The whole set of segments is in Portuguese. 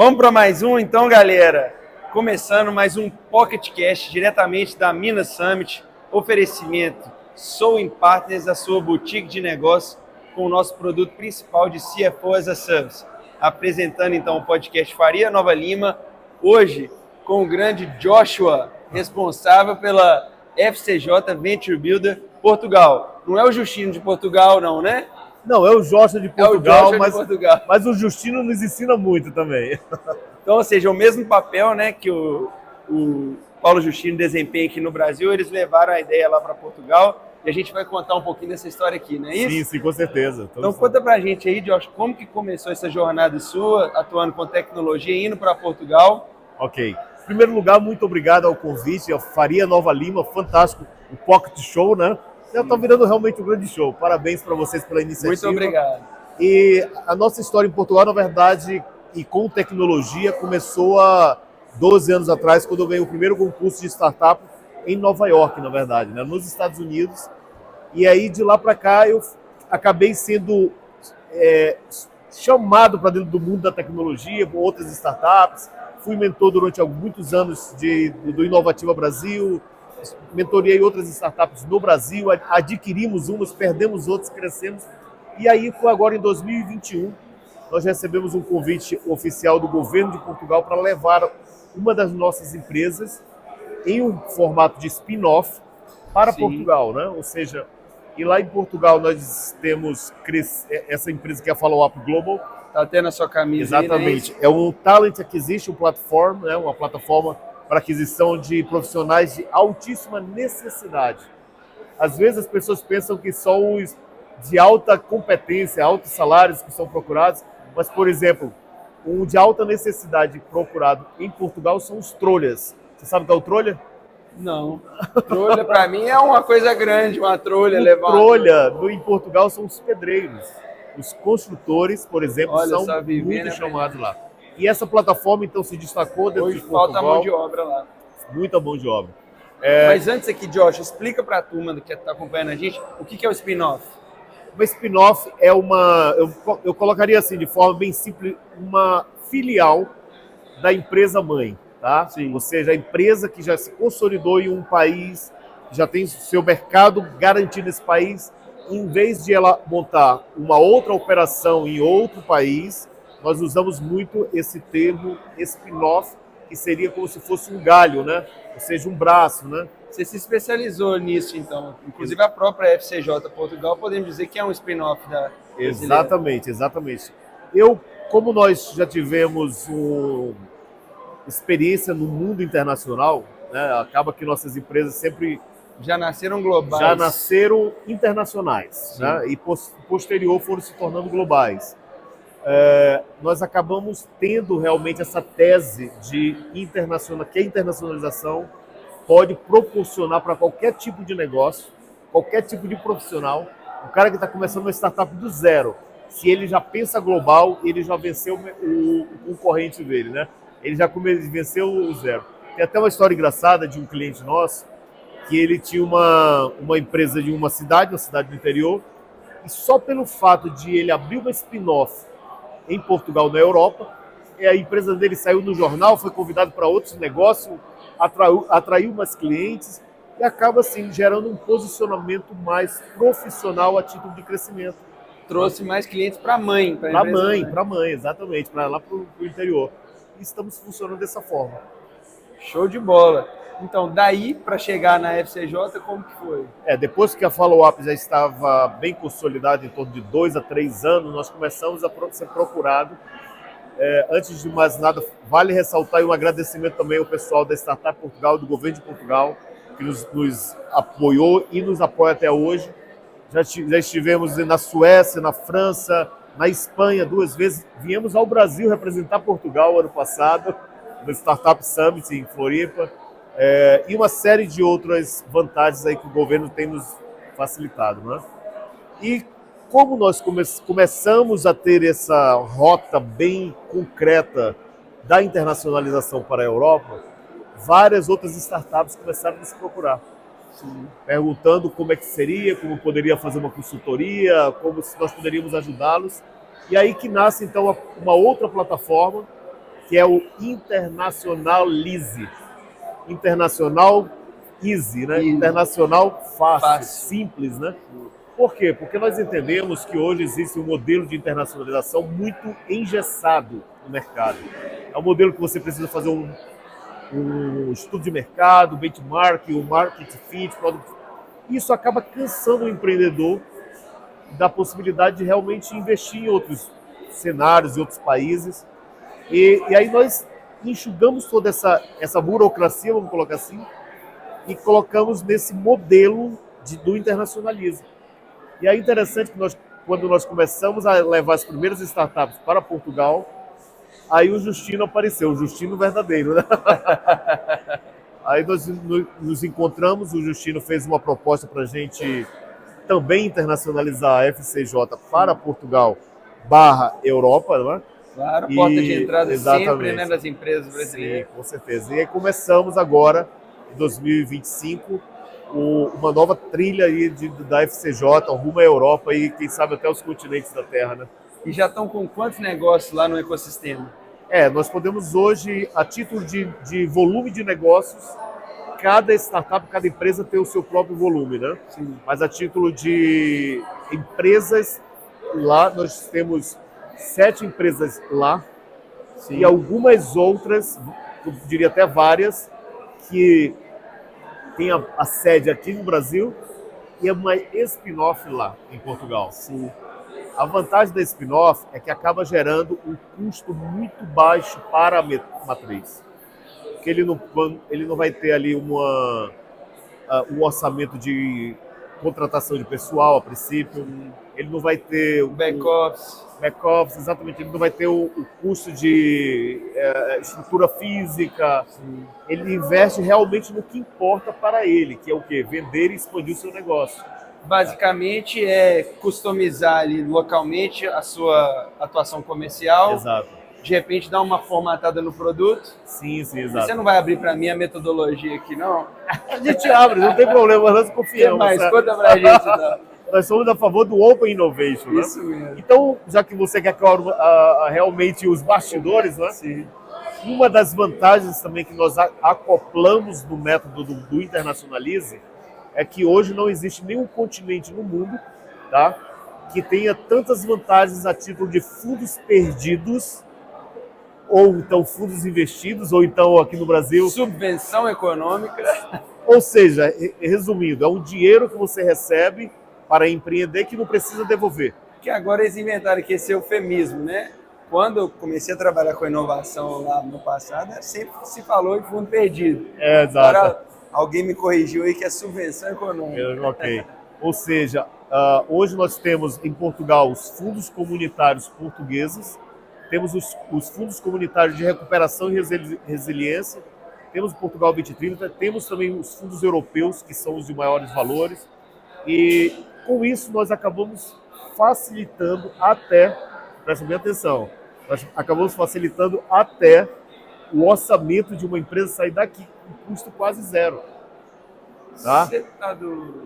Vamos para mais um então, galera. Começando mais um Pocket Cast diretamente da Minas Summit. Oferecimento Sowing Partners, a sua boutique de negócio com o nosso produto principal de CFO as a Service. Apresentando então o podcast Faria Nova Lima, hoje com o grande Joshua, responsável pela FCJ Venture Builder Portugal. Não é o Justino de Portugal não, né? Não, é o Joshua de Portugal, Portugal. Mas o Justino nos ensina muito também. Então, ou seja, o mesmo papel, né, que o Paulo Justino desempenha aqui no Brasil, eles levaram a ideia lá para Portugal e a gente vai contar um pouquinho dessa história aqui, não é isso? Sim, com certeza. Então conta pra gente aí, Josh, como que começou essa jornada sua, atuando com tecnologia, indo para Portugal? Ok. Em primeiro lugar, muito obrigado ao convite, ao Faria Nova Lima, fantástico, o Pocket Show, né? Já está virando realmente um grande show. Parabéns para vocês pela iniciativa. Muito obrigado. E a nossa história em Portugal, na verdade, e com tecnologia, começou há 12 anos atrás, quando eu ganhei o primeiro concurso de startup em Nova York, na verdade, né? Nos Estados Unidos. E aí, de lá para cá, eu acabei sendo chamado para dentro do mundo da tecnologia, com outras startups. Fui mentor durante muitos anos do Inovativa Brasil, mentorei outras startups no Brasil, adquirimos umas, perdemos outras, crescemos. E aí, agora em 2021, nós recebemos um convite oficial do governo de Portugal para levar uma das nossas empresas em um formato de spin-off para Portugal, né? Ou seja, e lá em Portugal nós temos essa empresa que é a Follow Up Global. Tá tendo a sua camisa. Exatamente. Aí, né? É um Talent Acquisition Platform, né? Uma plataforma para aquisição de profissionais de altíssima necessidade. Às vezes as pessoas pensam que só os de alta competência, altos salários que são procurados, mas, por exemplo, um de alta necessidade procurado em Portugal são os trolhas. Você sabe o que é o trolha? Não. Trolha, para mim, é uma coisa grande, uma trolha. Trolha, em Portugal, são os pedreiros. Os construtores, por exemplo, são muito chamados lá. E essa plataforma, então, se destacou dentro de Portugal. Falta mão de obra lá. Muita mão de obra. Mas antes aqui, Josh, explica para a turma que está acompanhando a gente o que é o spin-off. Uma spin-off é eu colocaria assim, de forma bem simples, uma filial da empresa mãe, tá? Sim. Ou seja, a empresa que já se consolidou em um país, já tem seu mercado garantido nesse país, em vez de ela montar uma outra operação em outro país, nós usamos muito esse termo spin-off, que seria como se fosse um galho, né? Ou seja, um braço, né? Você se especializou nisso, então. Inclusive a própria FCJ Portugal, podemos dizer que é um spin-off da brasileira. Exatamente. Como nós já tivemos experiência no mundo internacional, né? Acaba que nossas empresas sempre já nasceram globais. Já nasceram internacionais, né? E posterior foram se tornando globais. Nós acabamos tendo realmente essa tese de que a internacionalização pode proporcionar para qualquer tipo de negócio, qualquer tipo de profissional, o cara que está começando uma startup do zero, se ele já pensa global, ele já venceu o concorrente dele, né? Ele já venceu o zero. Tem até uma história engraçada de um cliente nosso, que ele tinha uma empresa de uma cidade do interior, e só pelo fato de ele abrir uma spin-off em Portugal, na Europa, a empresa dele saiu no jornal, foi convidado para outros negócios, atraiu mais clientes e acaba assim gerando um posicionamento mais profissional a título de crescimento. Trouxe mais clientes para a mãe. Para a mãe, exatamente, para lá para o interior. E estamos funcionando dessa forma. Show de bola. Então, daí para chegar na FCJ, como que foi? Depois que a Follow Up já estava bem consolidada, em torno de 2 a 3 anos, nós começamos a ser procurado. Antes de mais nada, vale ressaltar um agradecimento também ao pessoal da Startup Portugal, do governo de Portugal, que nos apoiou e nos apoia até hoje. Já estivemos na Suécia, na França, na Espanha 2 vezes. Viemos ao Brasil representar Portugal ano passado, no Startup Summit em Floripa. E uma série de outras vantagens aí que o governo tem nos facilitado, né? E como nós começamos a ter essa rota bem concreta da internacionalização para a Europa, várias outras startups começaram a nos procurar. Sim. Perguntando como é que seria, como poderia fazer uma consultoria, como nós poderíamos ajudá-los. E aí que nasce, então, uma outra plataforma que é o Internacionalize. Internacional easy, né? Internacional fácil, simples, né? Por quê? Porque nós entendemos que hoje existe um modelo de internacionalização muito engessado no mercado. É um modelo que você precisa fazer um estudo de mercado, benchmark, um market fit, product. Isso acaba cansando o empreendedor da possibilidade de realmente investir em outros cenários, em outros países. E aí nós enxugamos toda essa burocracia, vamos colocar assim, e colocamos nesse modelo do internacionalismo. E é interessante que quando nós começamos a levar as primeiras startups para Portugal, aí o Justino apareceu, o Justino verdadeiro, né? Aí nós nos encontramos, o Justino fez uma proposta para a gente também internacionalizar a FCJ para Portugal / Europa, não é? Claro, porta de entrada sempre, né, das empresas brasileiras. Sim, com certeza. E aí começamos agora, em 2025, uma nova trilha aí da FCJ, rumo à Europa e quem sabe até os continentes da Terra, né? E já estão com quantos negócios lá no ecossistema? Nós podemos hoje, a título de volume de negócios, cada startup, cada empresa tem o seu próprio volume, né? Sim. Mas a título de empresas, lá nós temos 7 empresas lá. Sim. E algumas outras, eu diria até várias, que tem a sede aqui no Brasil e uma spin-off lá em Portugal. Sim. A vantagem da spin-off é que acaba gerando um custo muito baixo para a matriz. Porque ele não vai ter ali um orçamento de contratação de pessoal a princípio, ele não vai ter back-office, exatamente, ele não vai ter o custo de estrutura física. Sim. Ele investe realmente no que importa para ele, que é o quê? Vender e expandir o seu negócio. Basicamente é customizar ali localmente a sua atuação comercial. Exato. De repente dar uma formatada no produto. Sim, exato. Você não vai abrir para mim a metodologia aqui, não? A gente abre, não tem problema, nós confiamos. Mas conta pra gente, então. Nós somos a favor do Open Innovation, né? Isso mesmo. Então, já que você quer realmente os bastidores, né? Sim. Uma das vantagens também que nós acoplamos no método do Internacionalize é que hoje não existe nenhum continente no mundo, tá, que tenha tantas vantagens a título de fundos perdidos, ou então fundos investidos, ou então aqui no Brasil... subvenção econômica. Ou seja, resumindo, é um dinheiro que você recebe para empreender que não precisa devolver. Que agora eles inventaram que esse eufemismo, né? Quando eu comecei a trabalhar com inovação lá no passado, sempre se falou em fundo perdido. Exato. Agora, alguém me corrigiu aí que é subvenção econômica. Ok. Ou seja, hoje nós temos em Portugal os fundos comunitários portugueses, temos os fundos comunitários de recuperação e resiliência, temos o Portugal 2030, temos também os fundos europeus, que são os de maiores valores, e com isso nós acabamos facilitando até, presta bem atenção, nós acabamos facilitando até o orçamento de uma empresa sair daqui com custo quase zero. Tá?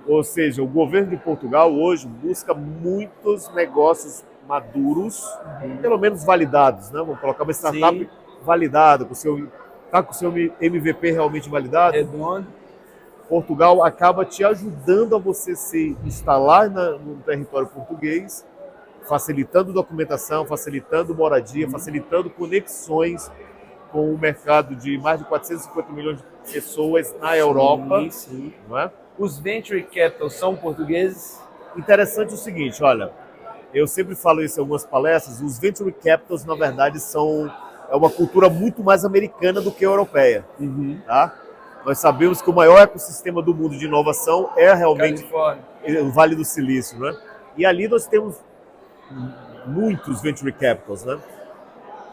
Ou seja, o governo de Portugal hoje busca muitos negócios maduros, pelo menos validados, né? Vamos colocar uma startup validada, com o seu MVP realmente validado. Redondo. Portugal acaba te ajudando a você se instalar no território português, facilitando documentação, facilitando moradia, facilitando conexões com o mercado de mais de 450 milhões de pessoas na Europa. Sim. Não é? Os Venture Capital são portugueses? Interessante o seguinte, olha, eu sempre falo isso em algumas palestras, os Venture Capitals, na verdade, é uma cultura muito mais americana do que europeia. Tá? Nós sabemos que o maior ecossistema do mundo de inovação é realmente o Vale do Silício, né? E ali nós temos muitos Venture Capitals, né?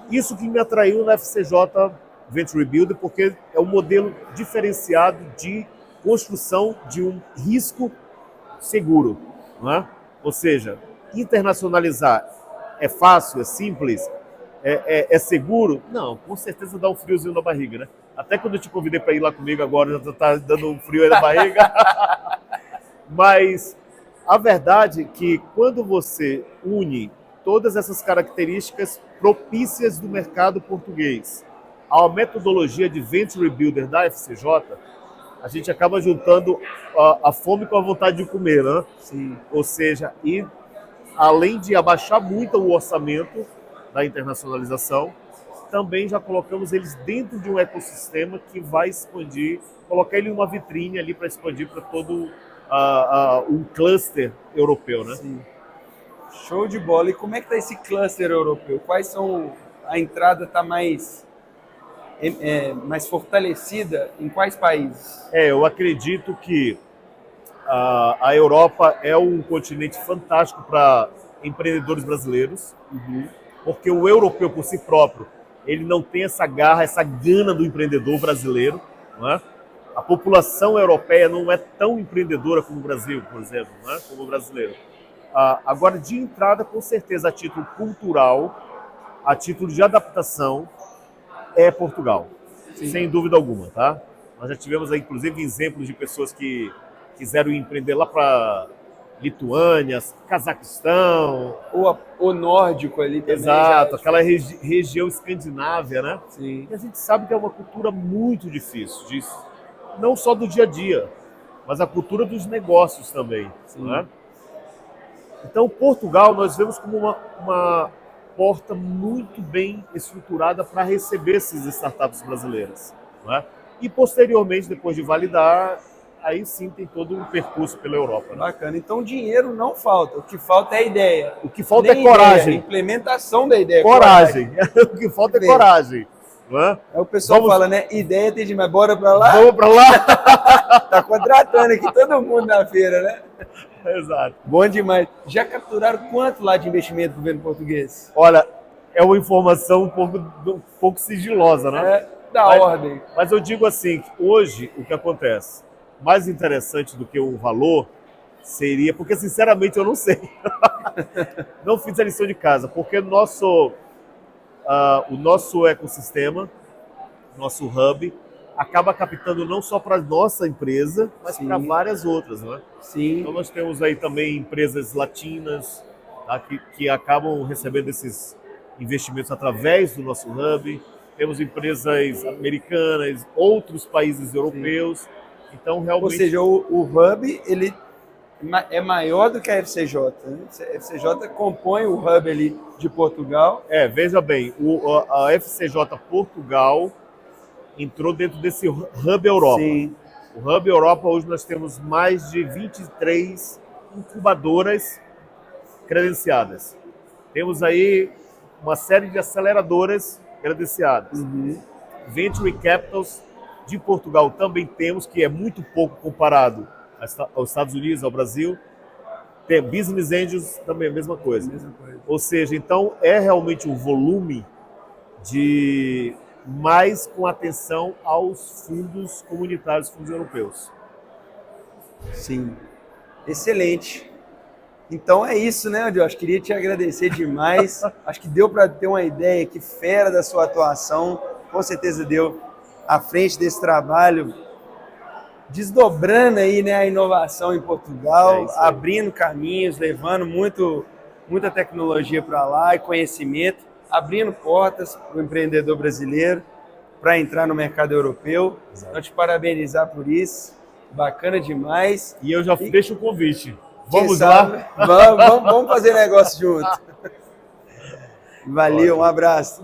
Isso que me atraiu na FCJ Venture Builder, porque é um modelo diferenciado de construção de um risco seguro, né? Ou seja, internacionalizar é fácil, é simples, é seguro? Não, com certeza dá um friozinho na barriga, né? Até quando eu te convidei para ir lá comigo agora, já está dando um frio aí na barriga. Mas a verdade é que quando você une todas essas características propícias do mercado português à metodologia de Venture Builder da FCJ, a gente acaba juntando a fome com a vontade de comer, né? Sim. Ou seja, e além de abaixar muito o orçamento da internacionalização, também já colocamos eles dentro de um ecossistema que vai expandir, colocar ele em uma vitrine ali para expandir para todo um cluster europeu, né? Sim. Show de bola. E como é que está esse cluster europeu? Quais são... A entrada está mais fortalecida em quais países? Eu acredito que a Europa é um continente fantástico para empreendedores brasileiros, porque o europeu por si próprio, ele não tem essa garra, essa gana do empreendedor brasileiro, não é? A população europeia não é tão empreendedora como o Brasil, por exemplo, não é? Como o brasileiro. Agora, de entrada, com certeza, a título cultural, a título de adaptação, é Portugal, sim, sem dúvida alguma, tá? Nós já tivemos aí, inclusive, exemplos de pessoas que quiseram empreender lá para Lituânia, Cazaquistão. O nórdico ali também. Exato, aquela região escandinávia, né? Sim. E a gente sabe que é uma cultura muito difícil disso. Não só do dia a dia, mas a cultura dos negócios também. Né? Então, Portugal nós vemos como uma porta muito bem estruturada para receber essas startups brasileiras. Né? E, posteriormente, depois de validar, aí sim tem todo um percurso pela Europa. Né? Bacana. Então, dinheiro não falta. O que falta é a ideia. O que falta é coragem. Implementação da ideia. Coragem. O que falta é coragem. Né? O pessoal fala, né? Ideia tem demais. Bora pra lá? Vamos pra lá? Tá contratando aqui todo mundo na feira, né? Exato. Bom demais. Já capturaram quanto lá de investimento do governo português? Olha, é uma informação um pouco sigilosa, né? É da ordem. Mas eu digo assim, que hoje o que acontece, mais interessante do que o valor, seria, porque sinceramente eu não sei. Não fiz a lição de casa, porque o nosso ecossistema, nosso hub, acaba captando não só para a nossa empresa, mas para várias outras, né? Sim. Então nós temos aí também empresas latinas, tá, que acabam recebendo esses investimentos através do nosso hub. Temos empresas americanas, outros países europeus. Sim. Então realmente... Ou seja, o hub ele é maior do que a FCJ, né? A FCJ compõe o hub ali de Portugal. Veja bem, a FCJ Portugal entrou dentro desse Hub Europa. Sim. O Hub Europa, hoje nós temos mais de 23 incubadoras credenciadas. Temos aí uma série de aceleradoras credenciadas. Venture Capitals de Portugal também temos, que é muito pouco comparado aos Estados Unidos, ao Brasil. Tem Business Angels também a mesma coisa. Ou seja, então é realmente um volume de... mais com atenção aos fundos comunitários, fundos europeus. Sim, excelente. Então é isso, né, Josh? Queria te agradecer demais. Acho que deu para ter uma ideia que fera da sua atuação. Com certeza deu à frente desse trabalho, desdobrando aí, né, a inovação em Portugal, abrindo caminhos, levando muita tecnologia para lá e conhecimento, abrindo portas para o empreendedor brasileiro para entrar no mercado europeu. Então, te parabenizar por isso. Bacana demais. E eu já deixo o convite. Vamos lá? Vamos fazer negócio junto. Valeu, um abraço.